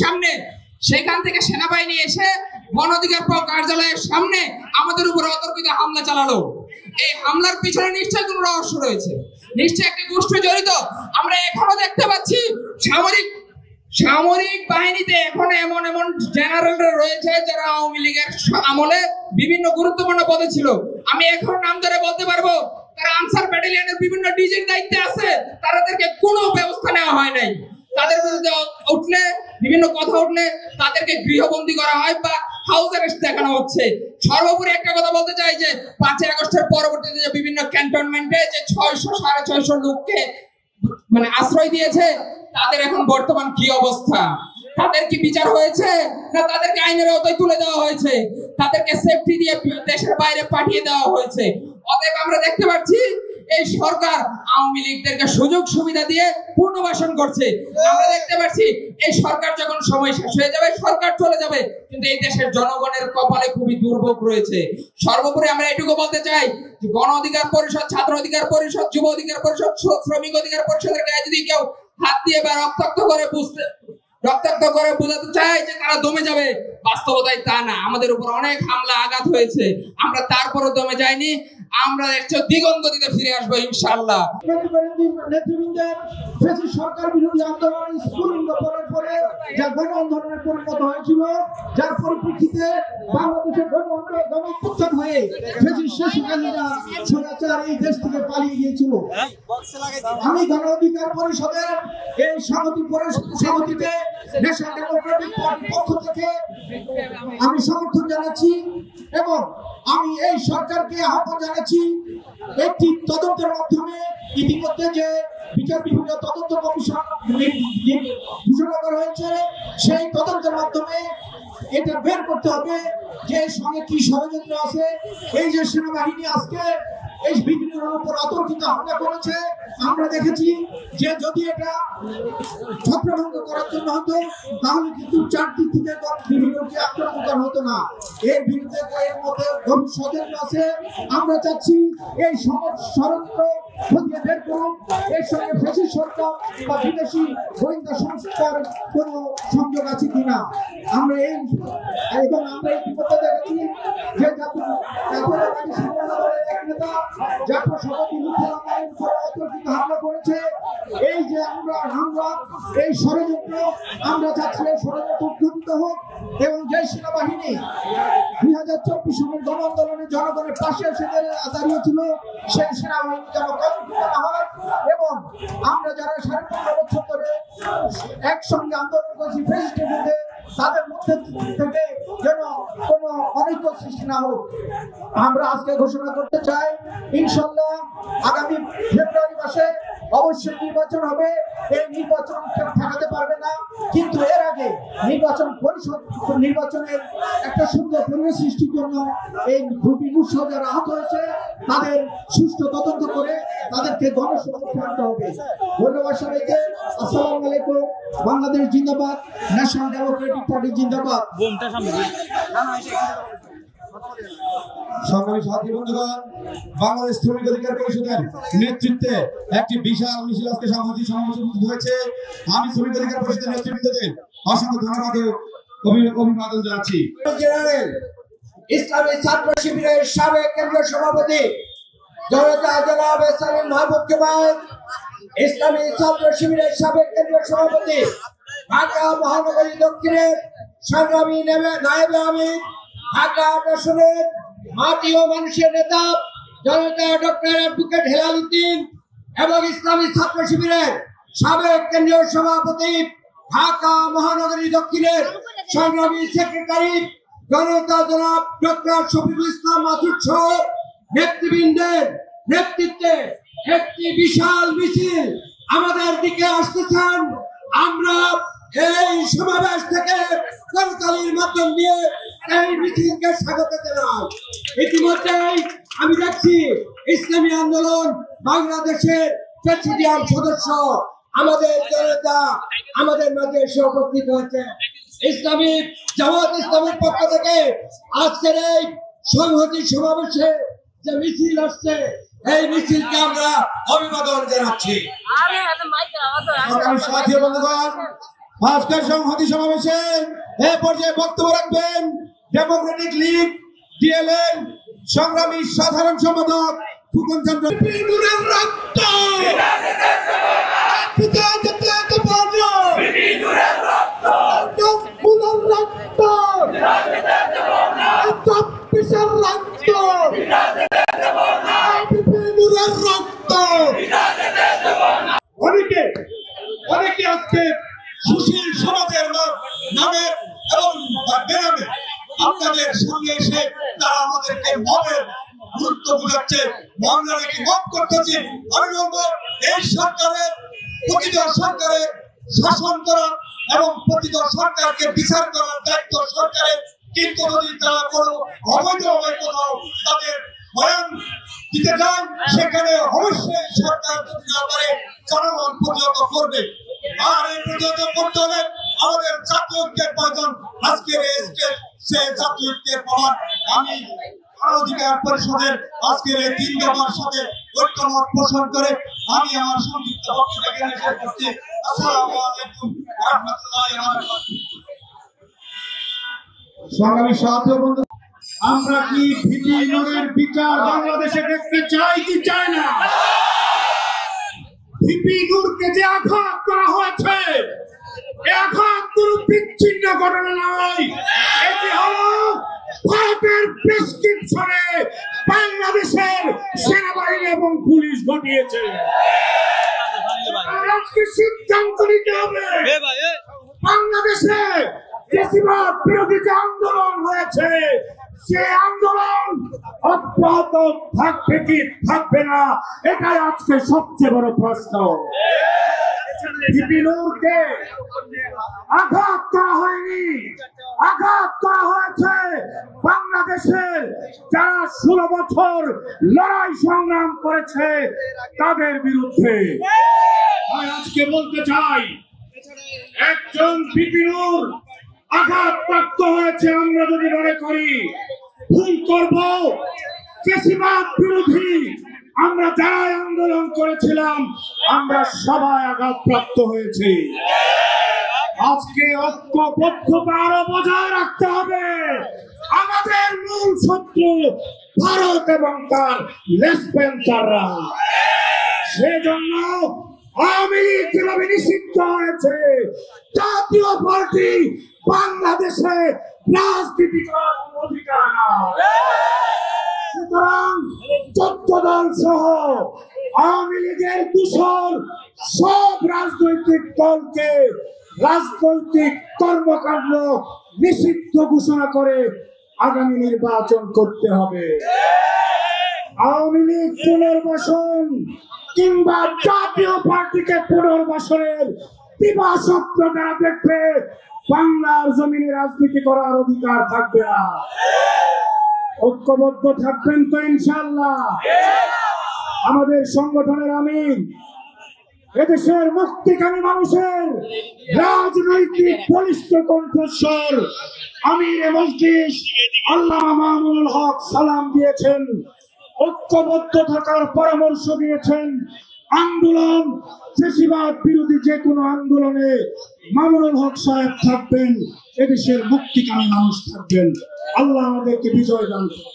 সামনে, সেখান থেকে সেনাবাহিনী এসে গণ অধিকার কার্যালয়ের সামনে আমাদের উপর অতর্কিত হামলা চালালো। এই হামলার পিছনে নিশ্চয়ই কোনো রহস্য রয়েছে, নিশ্চয়ই একটি গোষ্ঠী জড়িত। আমরা এখনো দেখতে পাচ্ছি সামরিক বাহিনীতে এখন এমন জেনারেলরা রয়েছে যারা আওয়ামী লীগের আমলে বিভিন্ন গুরুত্বপূর্ণ পদে ছিল। আমি এখন নাম ধরে বলতে পারবো, তারা আনসার ব্যাটালিয়নের বিভিন্ন ডিজির দায়িত্বে আছে, তাদেরকে কোনো ব্যবস্থা নেওয়া হয় নাই। তাদের বিরুদ্ধে উঠলে, বিভিন্ন কথা উঠলে তাদেরকে গৃহবন্দী করা হয় বা হাউস অ্যারেস্ট দেখানো হচ্ছে। সর্বোপরি একটা কথা বলতে চাই যে 5ই আগস্টের পরবর্তীতে যে বিভিন্ন ক্যান্টনমেন্টে যে 600-650 লোককে মানে আশ্রয় দিয়েছে, তাদের এখন বর্তমান কি অবস্থা? তাদের কি বিচার হয়েছে, না তাদেরকে আইনের আওতায় তুলে দেওয়া হয়েছে, তাদেরকে সেফটি দিয়ে দেশের বাইরে পাঠিয়ে দেওয়া হয়েছে? অতএব আমরা দেখতে পাচ্ছি এই সরকার আওয়ামী লীগদেরকে সুযোগ সুবিধা দিয়ে পুনর্বাসন করছে। আমরা দেখতে পাচ্ছি এই সরকার যখন সময় শেষ হয়ে যাবে, সরকার চলে যাবে, কিন্তু এই দেশের জনগণের কপালে খুবই দুর্ভোগ রয়েছে। সর্বোপরি আমরা এটুকু বলতে চাই যে গণ অধিকার পরিষদ, ছাত্র অধিকার পরিষদ, যুব অধিকার পরিষদ, শ্রমিক অধিকার পরিষদের গায়ে যদি কেউ হাত দিয়ে বা রক্তাক্ত করে বোঝাতে চায় যে তারা দমে যাবে, বাস্তবতায় তা না। আমাদের উপর অনেক হামলা আঘাত হয়েছে, আমরা তারপরও দমে যাইনি। আমরা দ্বিগুণ গতিতে ফিরে আসবো ইনশাআল্লাহ। সরকার বিরোধী আন্দোলন স্ফুলিঙ্গ করার পরে যা গণ আন্দোলনে পরিণত হয়েছিল, যার পরিপ্রেক্ষিতে বাংলাদেশের গণ অভ্যুত্থান হয়ে স্বৈরাচার এই দেশ থেকে পালিয়ে গিয়েছিল। আমি গণ অধিকার পরিষদের এই সমিতিতে ন্যাশনাল ডেমোক্রেটিক পার্টির পক্ষ থেকে আমি সমর্থন জানাচ্ছি এবং আমি এই সরকারকে আহ্বান জানাচ্ছি, একটি তদন্তের মাধ্যমে ইতিমধ্যে যে বিচার বিভাগ তদন্ত কমিশন ঘোষণা করা হয়েছে, সেই তদন্তের মাধ্যমে এটা বের করতে হবে যে সঙ্গে কি ষড়যন্ত্র আছে। এই যে সেনাবাহিনী আজকে এই বিভিন্নের উপর অতর্কিত হামলা করেছে, আমরা দেখেছি যে যদি এটা ছত্রভঙ্গ করার জন্য হতো তাহলে কিন্তু চারদিক থেকে বিভিন্নকে আক্রমণ করা হতো না। এর বিরুদ্ধে এর মধ্যে গভীর ষড়যন্ত্র আছে। আমরা চাচ্ছি এই ষড়যন্ত্র খতিয়ে বের করুন, এর সঙ্গে ফ্যাসিস্ট সরকার বা বিদেশি গোয়েন্দা সংস্থার কোনো সংযোগ আছে কিনা। আমরা এই বিপদে দেখেছি যে জাতীয় সভাপতি অতর্কিত হামলা করেছে। এই যে আমরা এই ষড়যন্ত্র, আমরা চাচ্ছি এই ষড়যন্ত্র উদ্ঘাটিত হোক এবং যে সেনাবাহিনী 2024 সালের গণ আন্দোলনে জনগণের পাশে এসে দাঁড়িয়েছিল, সেই সেনাবাহিনী যেন কর্মকর্তা না হয় এবং আমরা যারা 15.5 বছর ধরে একসঙ্গে আন্দোলন করেছি ফ্যাসিস্টের বিরুদ্ধে, তাদের মধ্যে থেকে যেন কোনো অনৈক্য সৃষ্টি না হোক। আমরা আজকে ঘোষণা করতে চাই, ইনশাল্লাহ আগামী ফেব্রুয়ারি মাসে অবশ্যই নির্বাচন হবে। এই নির্বাচন ঠেকাতে পারবে না, কিন্তু এর আগে নির্বাচনের একটা সুন্দর পরিবেশ সৃষ্টির জন্য এই বিপুল যারা আহত হয়েছে তাদের সুষ্ঠু তদন্ত করে তাদেরকে গণসম্মুখে আনতে হবে। ধন্যবাদ সবাইকে। আসসালামু আলাইকুম। বাংলাদেশ জিন্দাবাদ, ন্যাশনাল ডেমোক্রেটিক পার্টি জিন্দাবাদ। সংগ্রামী সাথী বন্ধুগণ, বাংলাদেশ শ্রমিক অধিকার পরিষদের নেতৃত্বে একটি বিশাল মিছিল আজকে সাংবাদিক সমাবেশ হয়েছে। আমি শ্রমিক অধিকার পরিষদের নেতৃত্বদের অসংখ্য ধন্যবাদ ও অভিবাদন জানাচ্ছি। ইসলামী ছাত্র শিবিরের সাবেক কেন্দ্রীয় সভাপতি জনাব সালিম মাহমুদ জুবায়ের, ইসলামী ছাত্র শিবিরের সাবেক কেন্দ্রীয় সভাপতি ঢাকা মহানগরী দক্ষিণের সংগ্রামী নায়েবে আমির, ঢাকা দর্শনের মাটি ও মানুষের নেতা জনতা ডক্টর অ্যাডভোকেট হেলাল উদ্দিন এবং ইসলামী ছাত্র শিবিরের সাবেক কেন্দ্রীয় সভাপতি ঢাকা মহানগরী দক্ষিণের সংগ্রামী সেক্রেটারি জনতা জনাব ডক্টর শফিকুল ইসলাম মাসুদ সহ নেতৃবৃন্দের নেতৃত্বে একটি বিশাল মিছিল আমাদের দিকে আসতেছেন। আমরা এই সমাবেশ থেকে করতালির মাধ্যম দিয়ে এই মিছিলকে স্বাগত জানাই। ইতিমধ্যেই আমি দেখছি ইসলামী আন্দোলন বাংলাদেশের প্রেসিডিয়াম সদস্য আমাদের জনতা আমাদের মাঝে এসে উপস্থিত হয়েছে। ইসলামী জামাত ইসলামের পক্ষ থেকে আজকের এই সংহতি সমাবেশে যে মিছিল আসছে, এই মিছিলকে আমরা অভিবাদন জানাচ্ছি। সাথী বন্ধুগণ, আজকের সংহতি সমাবেশে এ পর্যায়ে বক্তব্য রাখবেন ডেমোক্রেটিক লীগ ডিএলএর সংগ্রামী সাধারণ সম্পাদক ফুকন চন্দ্র। রক্ত অনেকে আজকে সুশীল সমাজের নামে এবং বেনামে আপনাদের সঙ্গে এসে তারা আমাদেরকে মবের গুরুত্ব বোঝাচ্ছে, আমরা নাকি মব করতেছি। আমি বলবো এই সরকারের প্রতিটা সরকারের শাসন করা এবং প্রতিটা সরকারকে বিচার করার দায়িত্ব সরকারের, কিন্তু যদি তারা কোনো অবৈধভাবে কোথাও তাদের বয়ান দিতে চান সেখানে অবশ্যই সরকার যদি না পারে জনগণ প্রতিহত করবে। আর এই প্রতিহত করতে হলে আমাদের জাতীয় ঐক্যের প্রয়োজন। আজকের এই স্টেজ সে জাতীয় ঐক্যের প্রমাণ। আমি অধিকার পরিষদের আজকের এই 3 দফার সাথে ঐক্যমত পোষণ করে আমি আমার সংক্ষিপ্ত বক্তব্য এখানে শেষ করছি। আসসালামু আলাইকুম ওয়া রাহমাতুল্লাহি ওয়া বারাকাতুহু। সংগ্রামী সাথী বন্ধু, আমরা কি ভিপি নূরের বিচার বাংলাদেশে দেখতে চাই কি চাই না? ভিপি নূরকে যে আঘাত করা হয়েছে, এই আঘাত কোনো বিচ্ছিন্ন ঘটনা নয়, এটি হলো ভারতের প্রেসক্রিপশনে বাংলাদেশের সেনাবাহিনী এবং পুলিশ ঘটিয়েছে। আজকে সিদ্ধান্ত নিতে হবে বাংলাদেশে ফ্যাসিবাদ বিরোধী যে আন্দোলন হয়েছে সে আন্দোলন অব্যাহত থাকবে কি থাকবে না, এটাই আজকে সবচেয়ে বড় প্রশ্ন। ভিপি নূরকে আঘাত করা হয়নি, আঘাত করা হয়েছে বাংলাদেশের যারা 16 বছর লড়াই সংগ্রাম করেছে তাদের বিরুদ্ধে। আমি আজকে বলতে চাই, একজন ভিপি নূর আঘাতপ্রাপ্ত হয়েছে, আমরা যদি মনে করি ভুল করব, ফ্যাসিবাদ বিরোধী আমরা যারা আন্দোলন করেছিলাম আমরা সবাই আঘাতপ্রাপ্ত হয়েছি। আজকে ঐক্যবদ্ধতা আরো বজায় রাখতে হবে। আমাদের মূল শত্রু ভারত এবং তার লেসপেন্সাররা। সেজন্য আওয়ামী লীগ যেভাবে নিষিদ্ধ হয়েছে, জাতীয় পার্টি বাংলাদেশে রাজনীতি করার অধিকার নাই। সুতরাং 14 দল সহ আওয়ামী লীগের দূষণ সব রাজনৈতিক দলকে রাজনৈতিক কর্মকাণ্ড নিষিদ্ধ ঘোষণা করে আগামী নির্বাচন করতে হবে। আওয়ামী লীগ পুনর্বাসন কিংবা জাতীয় পার্টিকে পুনর্বাসনের দিবাস্বপ্ন যারা দেখবে, বাংলার জমিনে রাজনীতি করার অধিকার থাকবে না। ঐক্যবদ্ধ থাকবেন তো ইনশাআল্লাহ? আমাদের সংগঠনের আমিন, এদেশের মুক্তিকামী মানুষের রাজনৈতিক বলিষ্ঠ কণ্ঠস্বর আমিরে মজলিস আল্লামা মামুনুল হক সালাম দিয়েছেন, ঐক্যবদ্ধ থাকার পরামর্শ দিয়েছেন। আন্দোলন ফ্যাসিবাদ বিরোধী যে কোনো আন্দোলনে মামুনুল হক সাহেব থাকবেন, এদেশের মুক্তিকামী মানুষ থাকবেন। আল্লাহ আমাদেরকে বিজয় দান করুন।